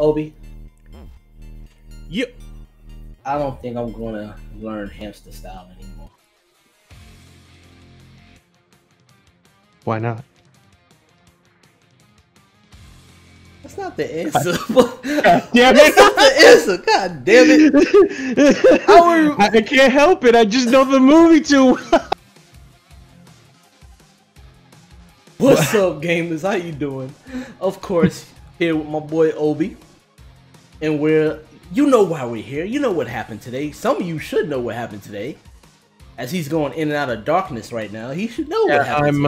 Obi, Yep. I don't think I'm gonna learn hamster style anymore. Why not? That's not the answer. Damn That's it! not the answer. God damn it! I can't help it. I just know the movie too well. What's up, gamers? How you doing? Of course, here with my boy Obi, and you know why we're here. You know what happened today. Some of you should know what happened today, as he's going in and out of darkness right now. He should know what happened.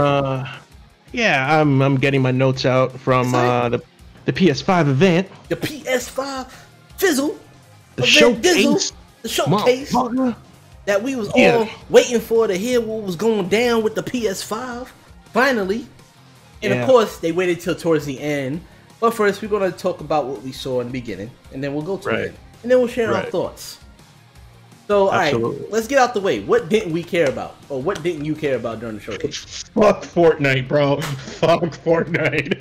I'm getting my notes out from the PS5 event, the PS5 fizzle, the showcase, that we was all waiting for to hear what was going down with the PS5. Finally. And of course, they waited till towards the end. But first, we're going to talk about what we saw in the beginning. And then we'll go to it. And then we'll share our thoughts. So, alright, let's get out the way. What didn't we care about? Or what didn't you care about during the showcase? Fuck Fortnite, bro. Fuck Fortnite.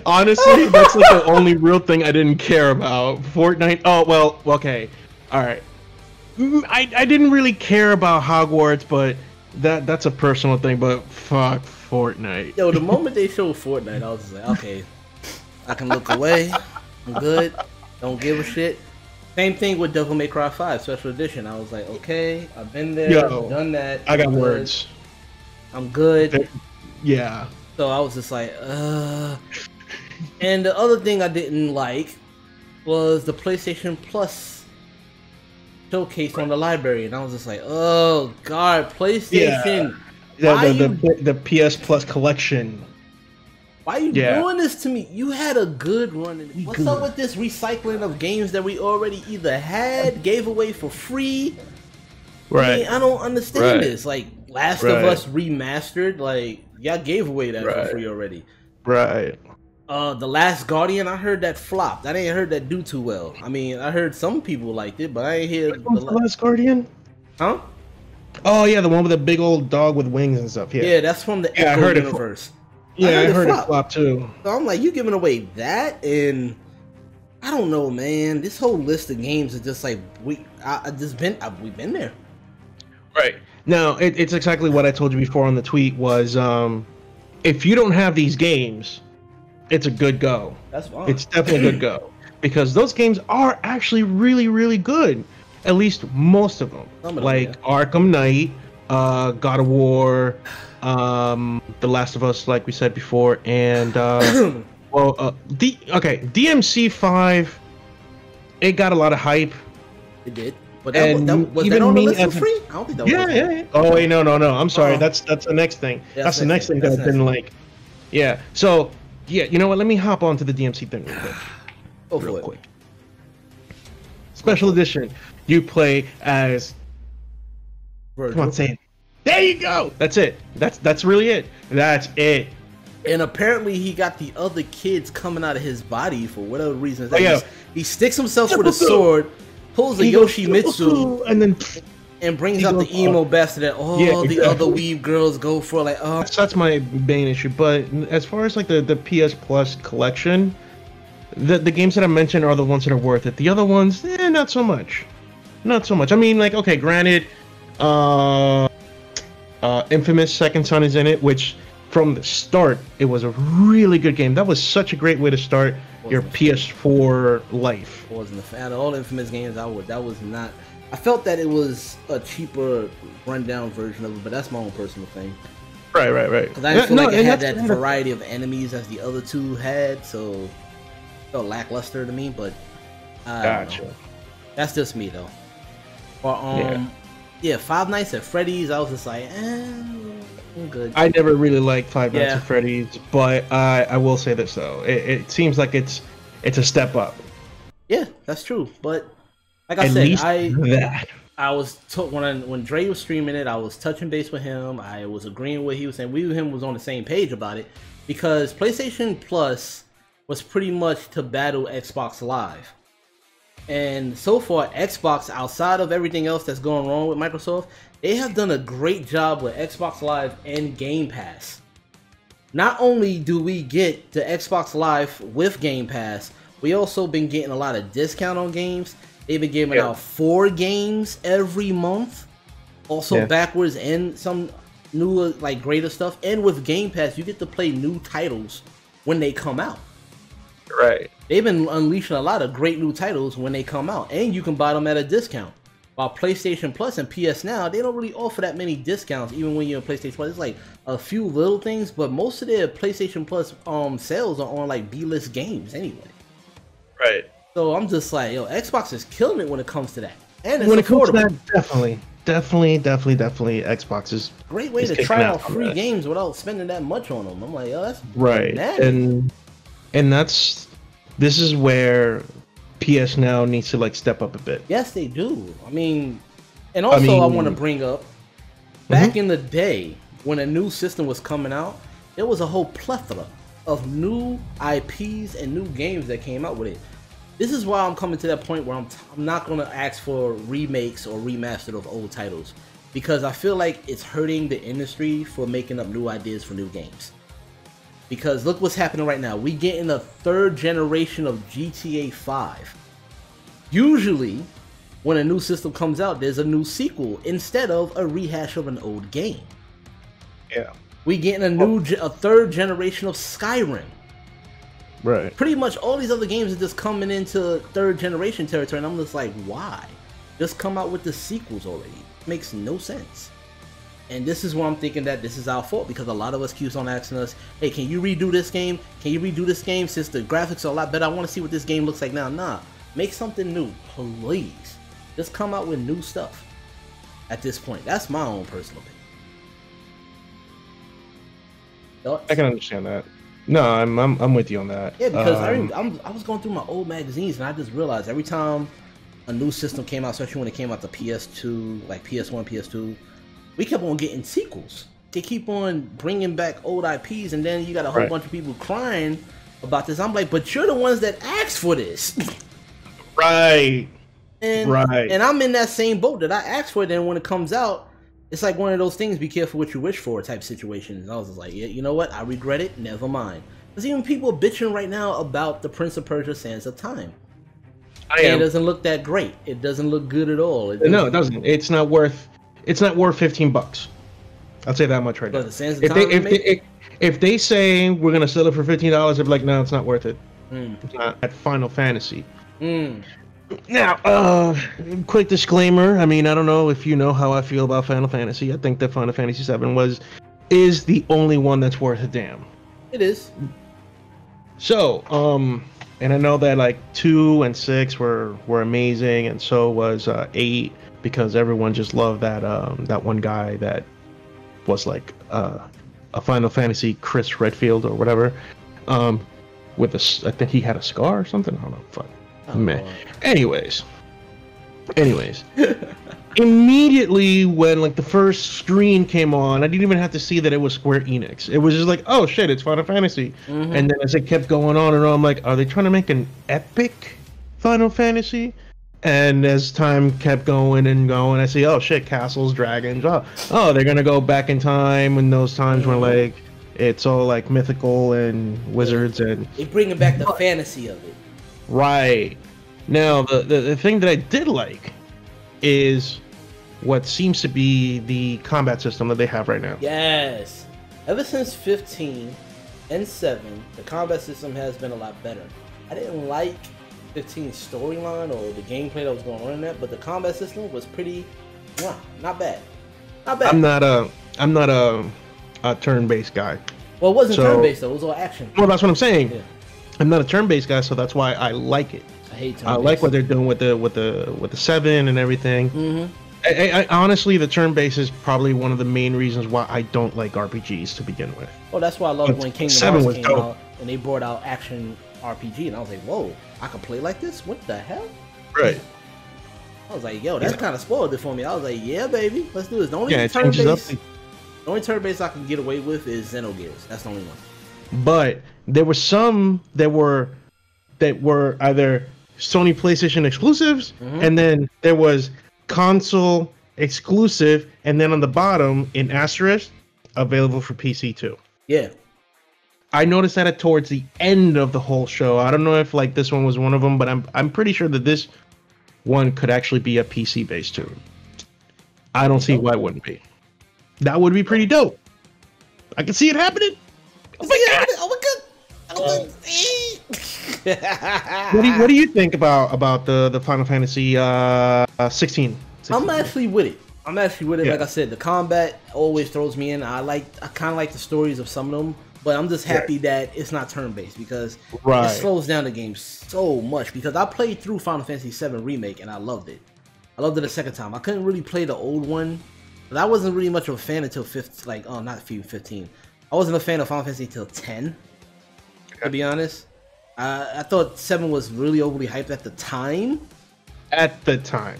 Honestly, that's like the only real thing I didn't care about. Fortnite. Oh, well, okay. Alright. I didn't really care about Hogwarts, but that's a personal thing, but fuck Fortnite. Yo, the moment they showed Fortnite, I was just like, okay, I can look away. I'm good. Don't give a shit. Same thing with Devil May Cry 5 Special Edition. I was like, okay, I've been there, I've done that. I got words. I'm good. Yeah. So I was just like, And the other thing I didn't like was the PlayStation Plus showcase on the library, and I was just like, oh god, PlayStation. Yeah. The PS Plus collection. Why are you doing this to me? You had a good run. What's up with this recycling of games that we already either had, gave away for free? Right. I mean, I don't understand this. Like, Last of Us Remastered, like, y'all gave away that for free already. Right. The Last Guardian, I heard that flopped. I ain't heard that do too well. I mean, I heard some people liked it, but I ain't hear the Last Guardian. Huh? Oh yeah, the one with the big old dog with wings and stuff. Yeah, that's from the Echo universe. I heard it flop too. So I'm like, you giving away that, and I don't know, man. This whole list of games is just like we've been there. Right. Now it's exactly what I told you before on the tweet was if you don't have these games, it's a good go. That's fine. It's definitely a good go because those games are actually really, really good. At least most of them. Like Arkham Knight, God of War, The Last of Us, like we said before, and DMC 5. It got a lot of hype. It did. But was that on the list for free? I don't think that was. Yeah. Oh wait, no. I'm sorry. That's the next thing. That's the next thing that I didn't like. Yeah. So you know what? Let me hop onto the DMC thing real quick. Special edition. You play as. Virgil. Come on, say it. There you go. That's it. That's really it. That's it. And apparently he got the other kids coming out of his body for whatever reason. He sticks himself with a sword, pulls a Yoshimitsu, and brings out the emo bastard that the other weeb girls go for. Like, that's my main issue. But as far as like the PS Plus collection, the games that I mentioned are the ones that are worth it. The other ones, not so much. Not so much. I mean, like, okay, granted, Infamous Second Son is in it, which from the start it was a really good game. That was such a great way to start your PS4 life. I wasn't a fan of all Infamous games. That was not. I felt that it was a cheaper, rundown version of it, but that's my own personal thing. Right. Because I didn't feel like it had that variety of enemies as the other two had, so it felt lackluster to me. But gotcha. That's just me though. Or Five Nights at Freddy's. I was just like, I'm good. I never really liked Five Nights at Freddy's, but I will say this though, it seems like it's a step up. Yeah, that's true. But like I was when Dre was streaming it, I was touching base with him. I was agreeing with what he was saying. We and him was on the same page about it because PlayStation Plus was pretty much to battle Xbox Live. And so far, Xbox, outside of everything else that's going wrong with Microsoft, they have done a great job with Xbox Live and Game Pass. not only do we get the Xbox Live with Game Pass, we also been getting a lot of discount on games. They've been giving out 4 games every month, also backwards, and some new like greater stuff. And with Game Pass, you get to play new titles when they come out. Right. They've been unleashing a lot of great new titles when they come out, and you can buy them at a discount. While PlayStation Plus and PS Now, they don't really offer that many discounts. Even when you're in PlayStation Plus, it's like a few little things, but most of their PlayStation Plus sales are on like B-list games anyway. Right. So I'm just like, yo, Xbox is killing it when it comes to that, and it's when affordable. It comes to that, definitely, Xbox is great way to try out free games without spending that much on them. I'm like, yo, that's right, and this is where PS Now needs to like step up a bit. Yes, they do. I mean, and also I want to bring up back in the day when a new system was coming out, there was a whole plethora of new IPs and new games that came out with it. This is why I'm coming to that point where I'm not going to ask for remakes or remastered of old titles, because I feel like it's hurting the industry for making up new ideas for new games. Because look what's happening right now. We getting a 3rd generation of GTA 5. Usually, when a new system comes out, there's a new sequel instead of a rehash of an old game. Yeah. We getting a 3rd generation of Skyrim. Right. Pretty much all these other games are just coming into 3rd generation territory, and I'm just like, why? Just come out with the sequels already. It makes no sense. And this is where I'm thinking that this is our fault, because a lot of us keeps on asking us, hey, can you redo this game? Can you redo this game since the graphics are a lot better? I want to see what this game looks like now. Nah, make something new, please. Just come out with new stuff at this point. That's my own personal opinion. Thoughts? I can understand that. No, I'm with you on that. Yeah, because I was going through my old magazines, and I just realized every time a new system came out, especially when it came out to PS2, like PS1, PS2, we kept on getting sequels. They keep on bringing back old IPs, and then you got a whole bunch of people crying about this. I'm like, but you're the ones that asked for this. Right. And I'm in that same boat that I asked for it, and when it comes out, it's like one of those things, be careful what you wish for type situations. And I was just like, yeah, you know what? I regret it. Never mind. There's even people bitching right now about the Prince of Persia Sands of Time. It doesn't look that great. It doesn't look good at all. No, it doesn't. It's not worth $15. I'll say that much right now. The Sands of Time if they say we're gonna sell it for $15, they're like, no, it's not worth it. It's not at Final Fantasy. Now, quick disclaimer. I mean, I don't know if you know how I feel about Final Fantasy. I think that Final Fantasy VII is the only one that's worth a damn. It is. So, and I know that like 2 and 6 were amazing, and so was 8, because everyone just loved that one guy that was like a Final Fantasy Chris Redfield or whatever, with I think he had a scar or something. I don't know. Fuck. Man. Anyways, immediately when like the first screen came on, I didn't even have to see that it was Square Enix. It was just like, oh shit, it's Final Fantasy. And then as it kept going on and on, I'm like, are they trying to make an epic Final Fantasy? And as time kept going and going, I see, oh shit, castles, dragons. Oh, they're gonna go back in time in those times when like it's all like mythical and wizards and they bringing back the fantasy of it. Right. Now, the thing that I did like is what seems to be the combat system that they have right now. Yes. Ever since 15 and 7, the combat system has been a lot better. I didn't like 15's storyline or the gameplay that was going on in that, but the combat system was pretty, not bad. Not bad. I'm not a turn-based guy. Well, it wasn't turn-based though. It was all action. Well, that's what I'm saying. Yeah. I'm not a turn-based guy, so that's why I like it. I hate turn-based. I like what they're doing with the 7 and everything. I honestly, the turn-based is probably one of the main reasons why I don't like RPGs to begin with. Oh, that's why I loved when Kingdom Hearts came out and they brought out action RPG, and I was like, whoa, I can play like this? What the hell? Right. I was like, yo, that's kind of spoiled it for me. I was like, yeah, baby, let's do this. The only turn-based I can get away with is Xenogears. That's the only one. But there were some that were either Sony PlayStation exclusives, and then there was console exclusive, and then on the bottom in asterisk, available for PC too. Yeah. I noticed that towards the end of the whole show. I don't know if like this one was one of them, but I'm pretty sure that this one could actually be a PC based too. I don't see why it wouldn't be. That would be pretty dope. I can see it happening. Oh my god! Oh my god! What do you think about the Final Fantasy 16? I'm actually with it. Yeah. Like I said, the combat always throws me in. I kind of like the stories of some of them, but I'm just happy that it's not turn-based because it slows down the game so much. Because I played through Final Fantasy 7 Remake and I loved it. I loved it a second time. I couldn't really play the old one, but I wasn't really much of a fan until 15. Not 15. I wasn't a fan of Final Fantasy until 10. To be honest, I thought 7 was really overly hyped at the time. At the time.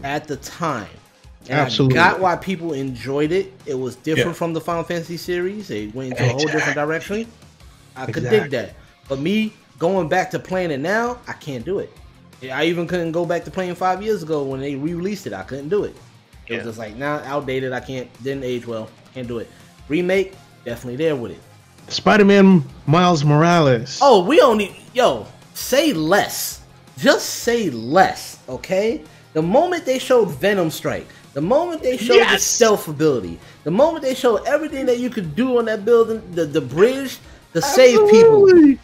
And absolutely. I got why people enjoyed it. It was different from the Final Fantasy series. They went into a whole different direction. I could dig that. But me going back to playing it now, I can't do it. I even couldn't go back to playing 5 years ago when they re-released it. I couldn't do it. It was just like, outdated. I didn't age well. Can't do it. Remake, definitely there with it. Spider-Man Miles Morales. Oh, we don't need... Yo, say less. Just say less, okay? The moment they showed Venom Strike, the moment they showed the stealth ability, the moment they showed everything that you could do on that building, the bridge to save people, him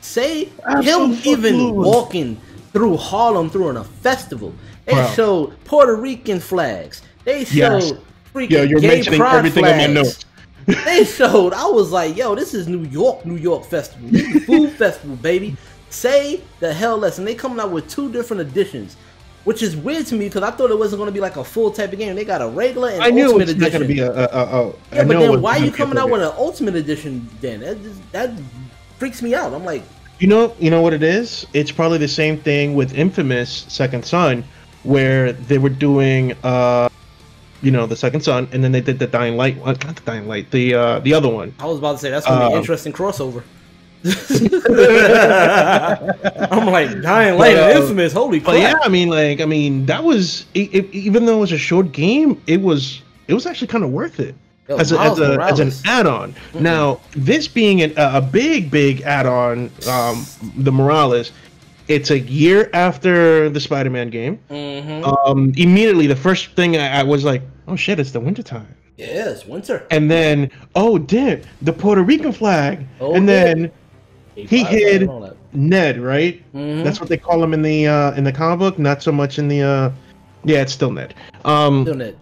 even walking through Harlem during a festival. They showed Puerto Rican flags. They showed freaking gay pride flags. They showed. I was like, yo, this is New York festival. This is food festival, baby. Say the hell less. And they coming out with 2 different editions. Which is weird to me because I thought it wasn't going to be like a full type of game. They got a regular and ultimate edition. I knew it's not going to be but then why are you coming out with an ultimate edition then? That freaks me out. I'm like... You know what it is? It's probably the same thing with Infamous Second Son, where they were doing, the Second Son, and then they did the Dying Light one. Not the Dying Light, the other one. I was about to say, that's going to be an interesting crossover. I'm like, Dying Light and Infamous, holy crap. But yeah, I mean that was even though it was a short game, it was actually kind of worth it as an add-on. Mm-hmm. Now, this being a big add-on, the Morales, it's a year after the Spider-Man game. Mm-hmm. Immediately, the first thing I was like, oh shit, it's the wintertime. Yeah, it's winter. And then, oh damn, the Puerto Rican flag, and then. He hid Ned, right? Mm-hmm. That's what they call him in the comic book. Not so much in the it's still Ned. Still Ned.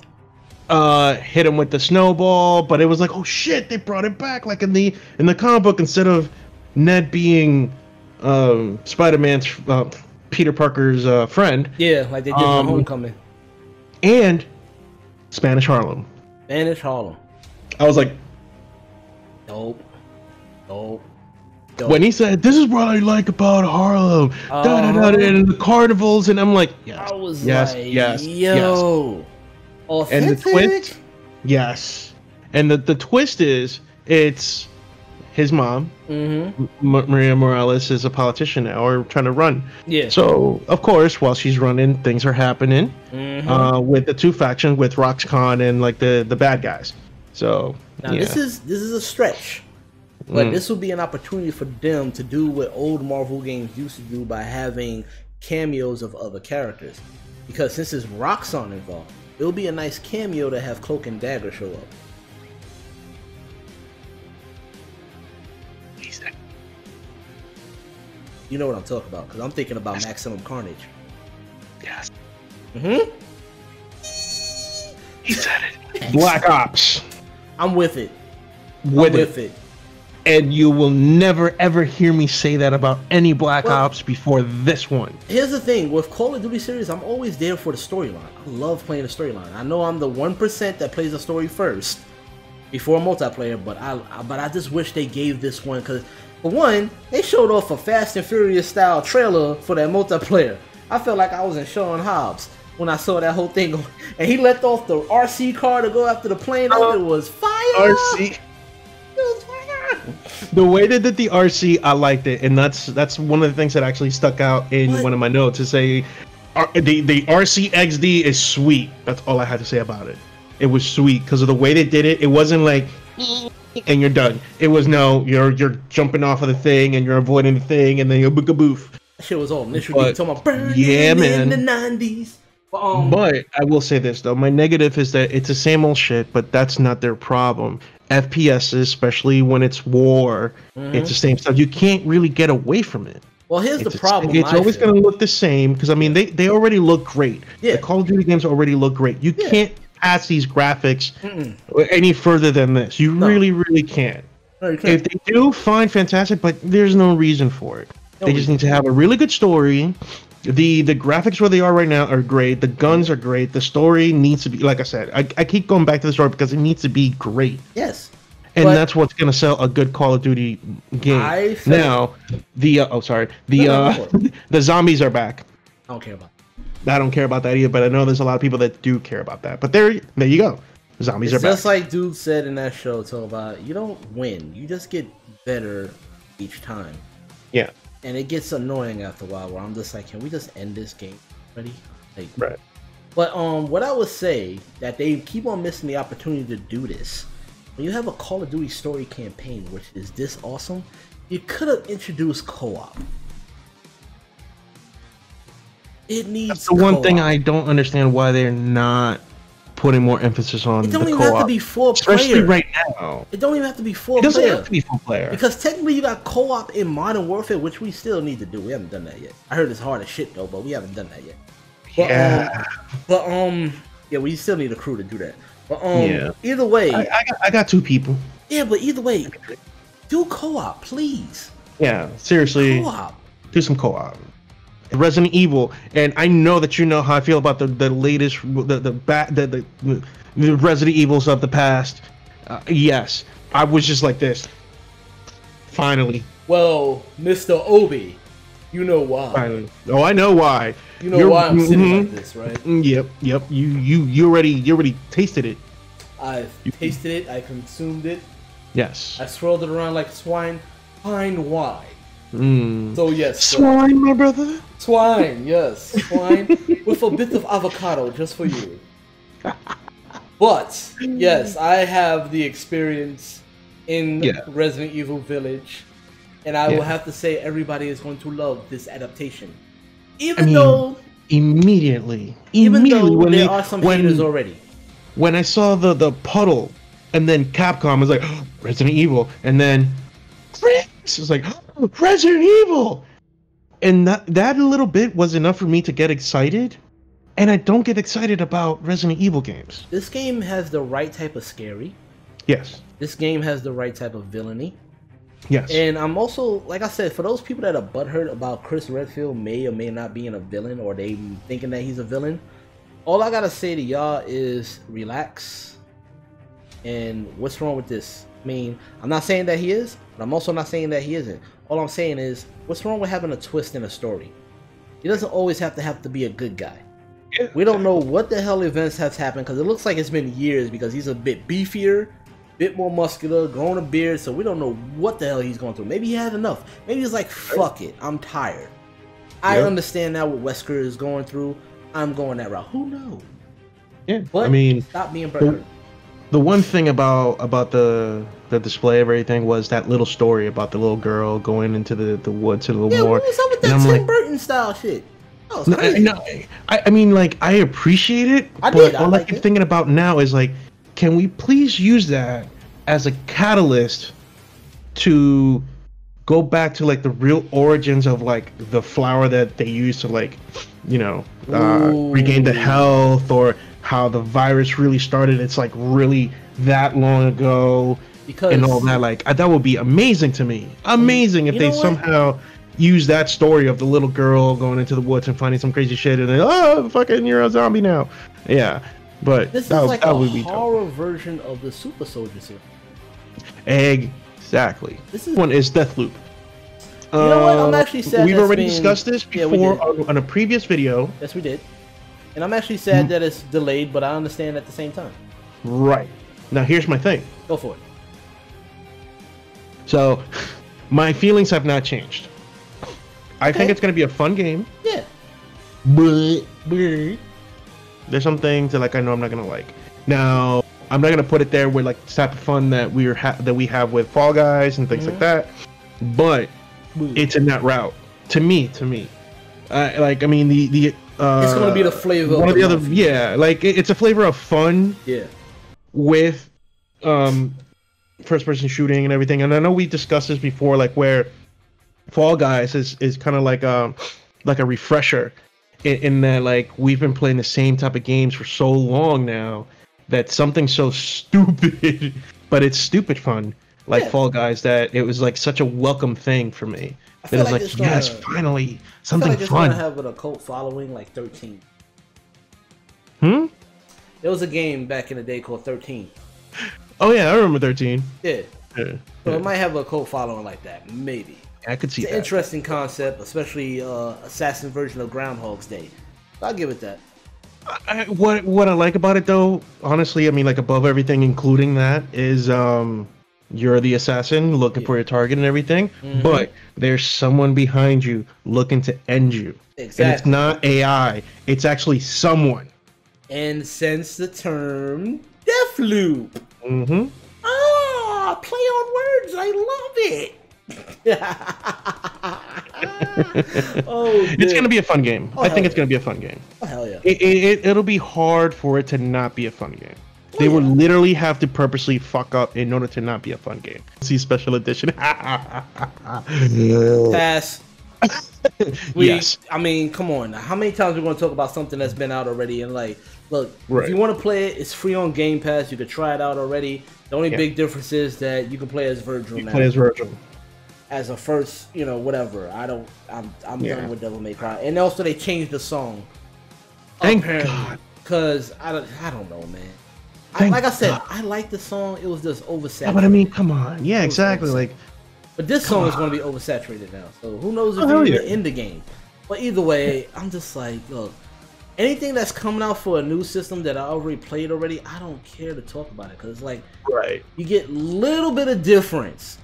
Hit him with the snowball, but it was like, oh shit, they brought it back like in the comic book instead of Ned being Spider-Man's Peter Parker's friend. Yeah, like they did in Homecoming. And Spanish Harlem. Spanish Harlem. I was like, dope. When he said, "This is what I like about Harlem," and the carnivals, and I'm like, yes, I was yes, authentic. And the twist, yes, and the twist is it's his mom, Maria Morales, is a politician now, or trying to run. Yeah. So of course, while she's running, things are happening with the 2 factions, with Roxxon and like the bad guys. So now this is a stretch. But this will be an opportunity for them to do what old Marvel games used to do by having cameos of other characters. Because since it's Roxxon involved, it'll be a nice cameo to have Cloak and Dagger show up. You know what I'm talking about, because I'm thinking about Maximum Carnage. Yes. Mm-hmm. He said it. Black Ops. I'm with it. With it. And you will never ever hear me say that about any Black Ops before this one. Here's the thing, with Call of Duty series, I'm always there for the storyline. I love playing the storyline. I know I'm the 1% that plays the story first before multiplayer, but I just wish they gave this one, because for one, they showed off a Fast and Furious style trailer for that multiplayer. I felt like I was in Sean Hobbs when I saw that whole thing, and he let off the RC car to go after the plane. It was fire. RC. The way they did the RC, I liked it, and that's one of the things that actually stuck out in one of my notes. To say, the RC XD is sweet. That's all I had to say about it. It was sweet because of the way they did it. It wasn't like and you're done. It was no, you're jumping off of the thing and you're avoiding the thing and then you're boof. That shit was all initially talking about burning man. in the 90s. But I will say this though, my negative is that it's the same old shit, but that's not their problem. FPS, especially when it's war, it's the same stuff. You can't really get away from it. Well, here's the problem. It's always going to look the same because I mean they already look great. Yeah. The Call of Duty games already look great. You can't pass these graphics any further than this. You really can't. No, you can't. If they do, fine, fantastic, but there's no reason for it. They just need to have a really good story. The graphics where they are right now are great. The guns are great. The story needs to be, like I said, I keep going back to the story because it needs to be great. Yes. And that's what's going to sell a good Call of Duty game. Now, the the zombies are back. I don't care about that. I don't care about that either, but I know there's a lot of people that do care about that. But there you go. Zombies are back. Just like dude said in that show, talk about you don't win. You just get better each time. Yeah. And it gets annoying after a while where I'm just like, can we just end this game already? Like, right. But what I would say that they keep on missing the opportunity to do this. When you have a Call of Duty story campaign, which is this awesome, you could have introduced co-op. It needs That's the one thing I don't understand why they're not putting more emphasis on. It don't even co-op. have to be full player. Especially right now. It don't even have to be full player. It doesn't have to be full player. Because technically you got co-op in Modern Warfare, which we still need to do. We haven't done that yet. I heard it's hard as shit though, but we haven't done that yet. But, yeah, we still need a crew to do that. But either way, I got 2 people. Yeah, but either way, do co-op, please. Yeah, seriously. Co-op. Do some co-op. Resident Evil, and I know that you know how I feel about the latest the Resident Evils of the past. Yes, I was just like this. Finally. Well, Mr. Obi, you know why. Finally. Oh, I know why. You know why I'm sitting like this, right? Yep. You already tasted it. I've tasted it. I consumed it. Yes. I swirled it around like swine. Fine wine. So yes. Swine, my brother. Swine, yes. Swine with a bit of avocado just for you. But yes, I have the experience in Resident Evil Village, and I will have to say everybody is going to love this adaptation. Even though immediately though there are some haters already. When I saw the puddle, and then Capcom was like, oh, Resident Evil, and then Chris was like, oh, Resident Evil, and that little bit was enough for me to get excited. And I don't get excited about Resident Evil games. This game has the right type of scary. Yes. This game has the right type of villainy. Yes. And I'm also, like I said, for those people that are butthurt about Chris Redfield may or may not being a villain, or they thinking that he's a villain, all I gotta say to y'all is relax. And what's wrong with this? I mean, I'm not saying that he is, but I'm also not saying that he isn't. All I'm saying is, what's wrong with having a twist in a story? He doesn't always have to be a good guy. Yeah, we don't know what the hell events have happened, because it looks like it's been years, because he's a bit beefier, bit more muscular, growing a beard, so we don't know what the hell he's going through. Maybe he had enough. Maybe he's like, fuck it, I'm tired. I understand now what Wesker is going through. I'm going that route. Who knows? Yeah, but I mean, stop being butthurt. The one thing about the display of everything was that little story about the little girl going into the woods a little more. Yeah, what's up with that Tim Burton style shit? I mean, like, I appreciate it, but all I keep thinking about now is, like, can we please use that as a catalyst to go back to, like, the real origins of, like, the flower that they used to, like, you know, regain the health, or how the virus really started. It's, like, really that long ago, and all that. Like, that would be amazing to me. Amazing if they somehow use that story of the little girl going into the woods and finding some crazy shit, and then, oh, fucking, you're a zombie now. Yeah, but this is like a horror version of the Super Soldier series. Exactly. This one is Deathloop. You know what? I'm actually sad. We've already discussed this before on a previous video. Yes, we did. And I'm actually sad that it's delayed, but I understand at the same time. Right. Now, here's my thing. Go for it. So, my feelings have not changed. I think it's going to be a fun game. Yeah. But there's some things that, like, I know I'm not going to like. Now, I'm not gonna put it there with like the type of fun that we have with Fall Guys and things like that, but it's in that route. To me, like I mean the it's gonna be the flavor. One of the other, yeah, like it's a flavor of fun. Yeah. With first-person shooting and everything, and I know we discussed this before, like where Fall Guys is kind of like a refresher in that like we've been playing the same type of games for so long now that something so stupid, but it's stupid fun, like Fall Guys, that it was like such a welcome thing for me. It was like yes, finally something fun. It's gonna have a cult following like 13. There was a game back in the day called 13. Oh yeah, I remember 13. Yeah. So it might have a cult following like that, maybe. I could see it's an interesting concept, especially assassin version of Groundhog's Day. I'll give it that. What I like about it though, honestly, I mean, like above everything, including that, is you're the assassin looking for your target and everything, but there's someone behind you looking to end you. Exactly. And it's not AI; it's actually someone. And since the term Deathloop. Ah, play on words. I love it. It's gonna be a fun game. I think it's gonna be a fun game. Oh hell yeah! It'll be hard for it to not be a fun game. They would literally have to purposely fuck up in order to not be a fun game. See special edition. Pass. Yes. I mean, come on. How many times are we going to talk about something that's been out already? And like, look, if you want to play it, it's free on Game Pass. You could try it out already. The only big difference is that you can play as Virgil now. Play as Virgil. As a first, whatever. I'm done with Devil May Cry. And also, they changed the song. Thank God. Because I don't know, man. Like I said, I like the song. It was just oversaturated. Yeah, but I mean, come on. Yeah, exactly. Like. But this song is going to be oversaturated now, so who knows if you're in the game. But either way, I'm just like, look, anything that's coming out for a new system that I already played already, I don't care to talk about it, because it's like, you get little bit of difference.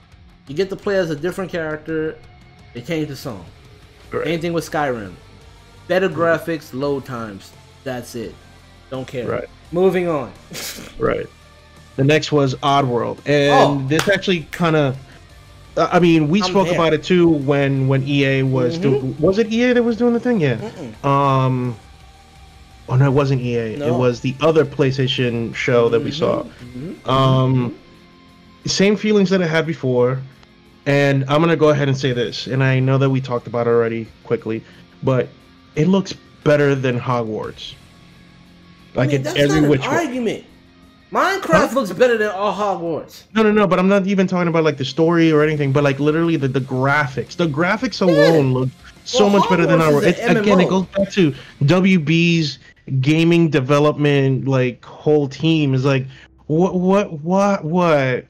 You get to play as a different character. They change the song. Anything with Skyrim, better graphics, load times. That's it. Don't care. Moving on. The next was Oddworld, and this actually kind of. I mean, we spoke about it too when EA was doing. Was it EA that was doing the thing? Yeah. Oh no, it wasn't EA. No. It was the other PlayStation show that we saw. Same feelings that I had before, and I'm gonna go ahead and say this. And I know that we talked about it already quickly, but it looks better than Hogwarts. Like it's every which way. Argument. Minecraft looks better than all Hogwarts. No, but I'm not even talking about like the story or anything, but like literally the graphics. The graphics alone look so much better than our. Again, it goes back to WB's gaming development like whole team is like what? Like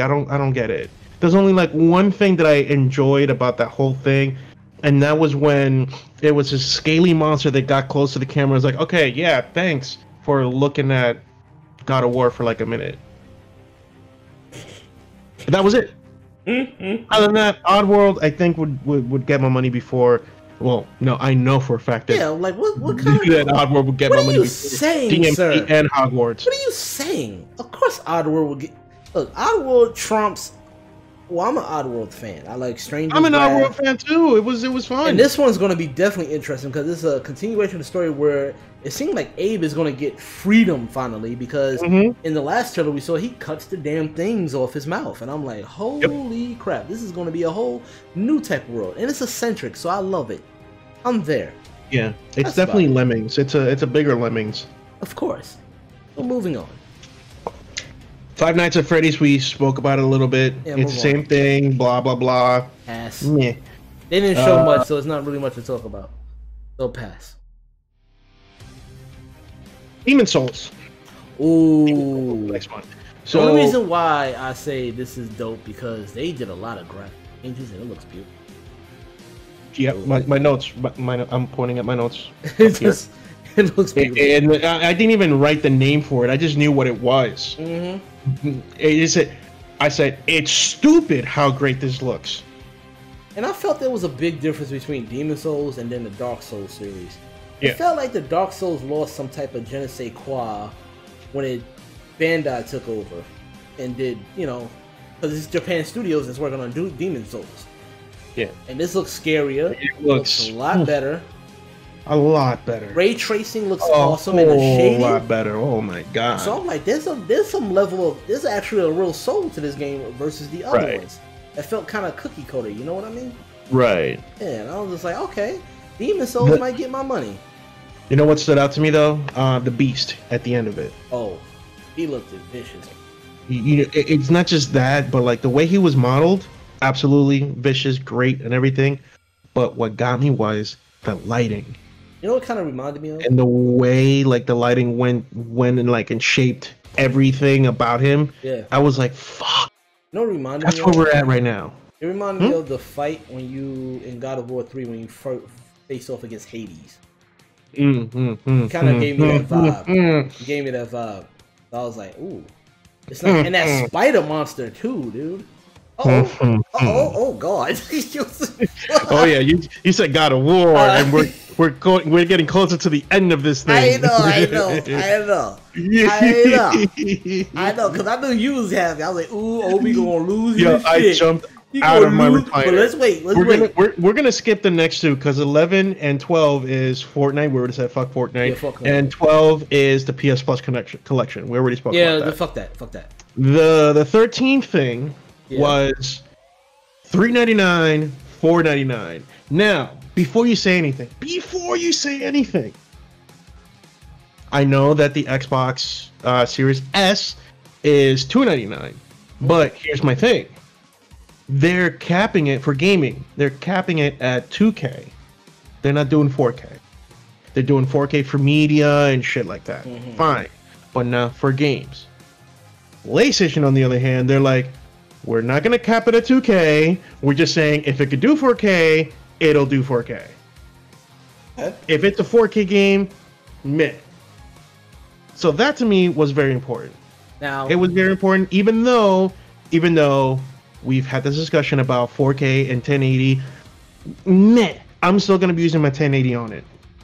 I don't get it. There's only like one thing that I enjoyed about that whole thing, and that was when it was a scaly monster that got close to the camera. I was like, okay, yeah, thanks for looking at God of War for like a minute. But that was it. Other than that, Oddworld, I think would get my money before. Well, no, I know for a fact that. Yeah, like what kind of that Oddworld would get my money before saying, DMC sir? And Hogwarts. What are you saying? Of course, Oddworld would get. Look, Oddworld trumps. Well, I'm an Oddworld fan. I like Stranger. I'm an Oddworld fan too. It was fun. And this one's going to be definitely interesting because it's a continuation of the story where it seemed like Abe is going to get freedom finally because in the last trailer we saw he cuts the damn things off his mouth, and I'm like, holy crap! This is going to be a whole new type of world, and it's eccentric, so I love it. I'm there. Yeah, it's definitely Lemmings. It's a bigger Lemmings. Of course. So moving on. Five Nights at Freddy's, we spoke about it a little bit. Yeah, it's the same thing, blah, blah, blah. Pass. Yeah. They didn't show much, so it's not really much to talk about. So pass. Demon Souls. Ooh. Next one. So the only reason why I say this is dope because they did a lot of graphic changes and it looks beautiful. Yeah, my notes. I'm pointing at my notes. It looks beautiful. And I didn't even write the name for it. I just knew what it was. I said, it's stupid how great this looks. And I felt there was a big difference between Demon Souls and then the Dark Souls series. Yeah. It felt like the Dark Souls lost some type of je ne sais quoi when it Bandai took over and did, you know, because it's Japan Studios that's working on Demon Souls. Yeah. And this looks scarier. It looks a lot better. A lot better. Ray tracing looks awesome and the shading. A lot better. Oh my god. So I'm like, there's some level of, there's actually a real soul to this game versus the other ones. That felt kind of cookie cutter, you know what I mean? Right. Yeah, and I was just like, okay, Demon Souls might get my money. You know what stood out to me though? The Beast at the end of it. Oh, he looked vicious. It's not just that, but like the way he was modeled, absolutely vicious, great, and everything. But what got me was the lighting. You know what kind of reminded me of? And the way like the lighting went and like and shaped everything about him. Yeah. I was like, fuck. You know what reminded me of? That's where we're at right now. It reminded me of the fight when you in God of War 3 when you face off against Hades. It kind of gave me that vibe. It gave me that vibe. So I was like, ooh. It's not, and that spider monster too, dude. Oh god. Oh yeah, you said God of War, and we're getting closer to the end of this thing. I know, because I knew you was happy. I was like, ooh, Obi gonna lose. Yo, I jumped out of my recliner. But let's wait. We're gonna skip the next two because 11 and 12 is Fortnite. We already said fuck Fortnite. Yeah, fuck and 12 is the PS Plus collection. We already spoke about that. Fuck that. The 13th thing was $3.99, $4.99. Now, before you say anything, I know that the Xbox Series S is $2.99, but here's my thing. They're capping it for gaming. They're capping it at 2K. They're not doing 4K. They're doing 4K for media and shit like that. Fine. But not for games. PlayStation, on the other hand, they're like, we're not going to cap it at 2K. We're just saying if it could do 4K, it'll do 4K. If it's a 4K game, meh. So that to me was very important. Now, it was very important, even though we've had this discussion about 4K and 1080. Meh. I'm still going to be using my 1080 on it.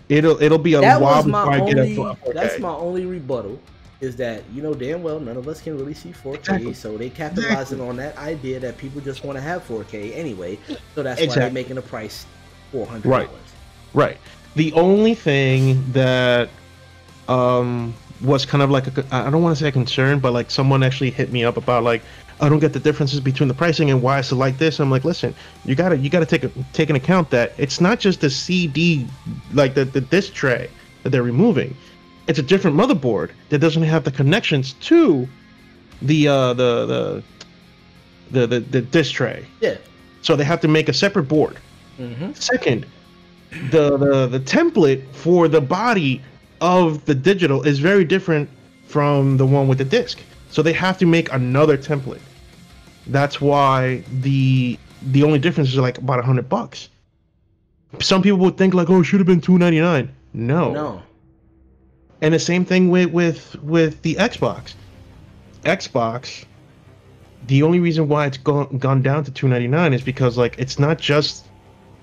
It'll be a while before I get a 4K. That's my only rebuttal. Is that, you know damn well none of us can really see 4K, so they capitalizing on that idea that people just want to have 4K anyway, so that's why they're making the price $400. Right. The only thing that was kind of like I don't want to say a concern, but like someone actually hit me up about like, I don't get the differences between the pricing and why it's like this. I'm like, listen, you gotta take an account that it's not just the CD, like the disc tray that they're removing. It's a different motherboard that doesn't have the connections to the disc tray. Yeah. So they have to make a separate board. Second, the template for the body of the digital is very different from the one with the disc. So they have to make another template. That's why the only difference is like about $100. Some people would think like, oh, it should have been $299. No. And the same thing with the Xbox. Xbox, the only reason why it's gone down to $299 is because like it's not just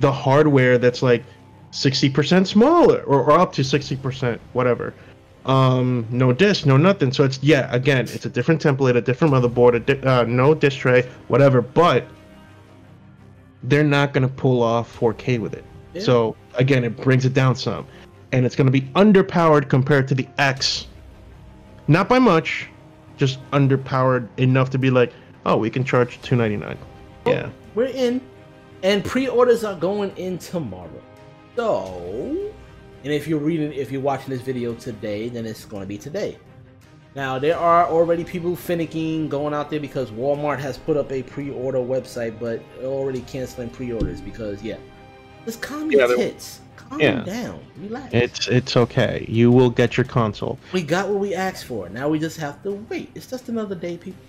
the hardware that's like 60% smaller or up to 60%, whatever. No disc, no nothing. So it's again, it's a different template, a different motherboard, no disc tray, whatever. But they're not gonna pull off 4K with it. Yeah. So again, it brings it down some. And it's going to be underpowered compared to the X. Not by much, just underpowered enough to be like, oh, we can charge $299. Yeah. We're in, and pre-orders are going in tomorrow. So, and if you're watching this video today, then it's going to be today. Now, there are already people finicking, going out there because Walmart has put up a pre-order website, but they're already canceling pre-orders because, just calm your tits. Calm down. Relax. It's okay. You will get your console. We got what we asked for. Now we just have to wait. It's just another day, people.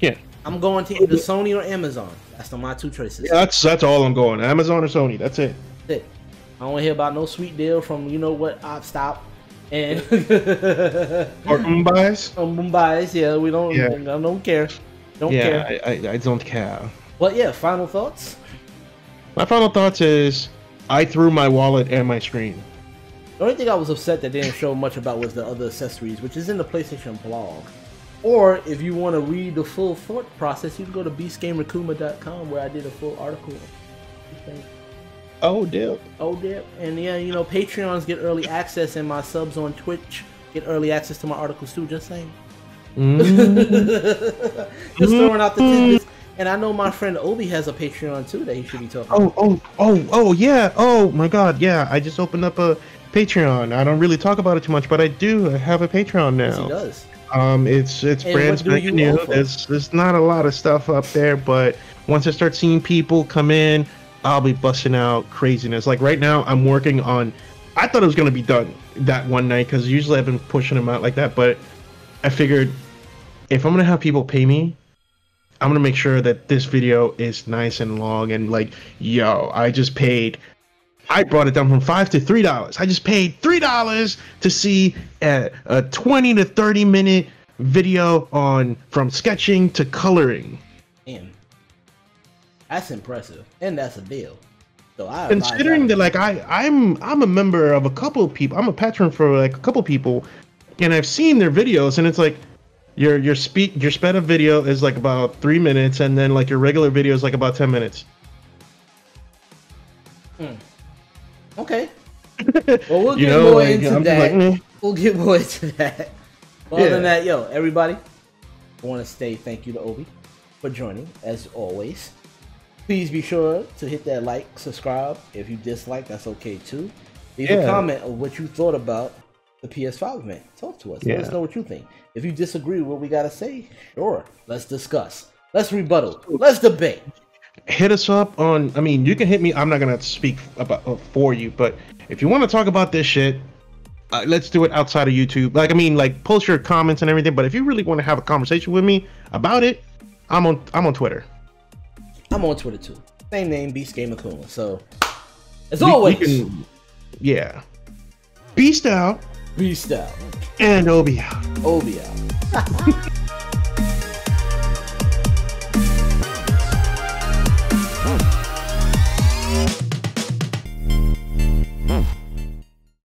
Yeah. I'm going to either Sony or Amazon. That's my two choices. Yeah, that's all I'm going. Amazon or Sony. That's it. That's it. I don't want to hear about no sweet deal from you know what Stop and or Mumbai's. Yeah, we don't. Yeah. I don't care. Don't care. I don't care. But final thoughts. My final thoughts is I threw my wallet and my screen. The only thing I was upset that they didn't show much about was the other accessories, which is in the PlayStation blog. Or if you want to read the full thought process, you can go to beastgamerkuma.com where I did a full article. Oh, dip. Oh, dip. And yeah, you know, Patreons get early access, and my subs on Twitch get early access to my articles too. Just saying. Just throwing out the tidbits. And I know my friend Obi has a Patreon too that he should be talking about. Oh, yeah. Oh my God, yeah. I just opened up a Patreon. I don't really talk about it too much, but I do have a Patreon now. Yes, he does. It's brand spanking new. There's not a lot of stuff up there, but once I start seeing people come in, I'll be busting out craziness. Like right now, I'm working on. I thought it was gonna be done that one night because usually I've been pushing them out like that, but I figured if I'm gonna have people pay me, I'm gonna make sure that this video is nice and long and like, yo, I brought it down from $5 to $3. I just paid $3 to see a 20 to 30 minute video on from sketching to coloring. Damn, that's impressive, and that's a deal. So considering that, like, I'm a member of a couple of people. I'm a patron for like a couple of people, and I've seen their videos, and it's like your sped up video is like about 3 minutes, and then like your regular video is like about 10 minutes. Okay. Well, we'll get more into that. We'll get more into that. But other than that, yo, everybody, I want to say thank you to Obi for joining, as always. Please be sure to hit that like, subscribe. If you dislike, that's okay too. Leave a comment of what you thought about the PS5 event. Talk to us. Let us know what you think. If you disagree with what we got to say, sure, let's discuss. Let's rebuttal. Let's debate. Hit us up on, I mean, you can hit me. I'm not going to speak about for you, but if you want to talk about this shit, let's do it outside of YouTube. Like, I mean, like, post your comments and everything, but if you really want to have a conversation with me about it, I'm on Twitter. I'm on Twitter too. Same name, Beast Gamer Kuma. So, as always, Beast out. Beast out. And Obi out. Obi out.